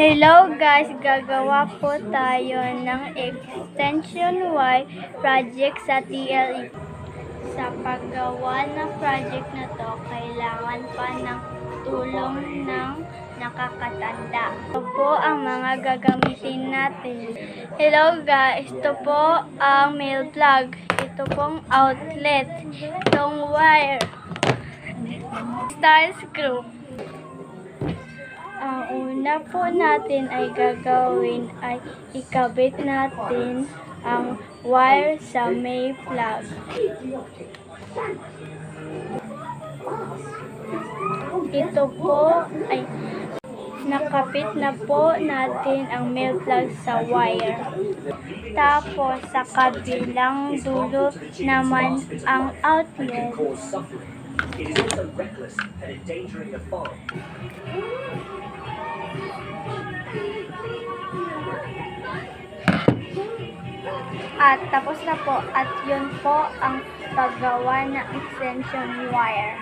Hello guys! Gagawa po tayo ng extension Y project sa TLE. Sa paggawa ng project na to, kailangan pa ng tulong ng nakakatanda. Ito po ang mga gagamitin natin. Hello guys! Ito po ang male plug. Ito pong outlet. Itong wire. Star screw. Ang una po natin ay gagawin ay ikabit natin ang wire sa may plug. Ito po ay nakapit na po natin ang male plug sa wire. Tapos sa kabilang dulo naman ang outlet. It is also reckless and endangering the farm. At tapos na po, at yun po ang paggawa ng extension wire.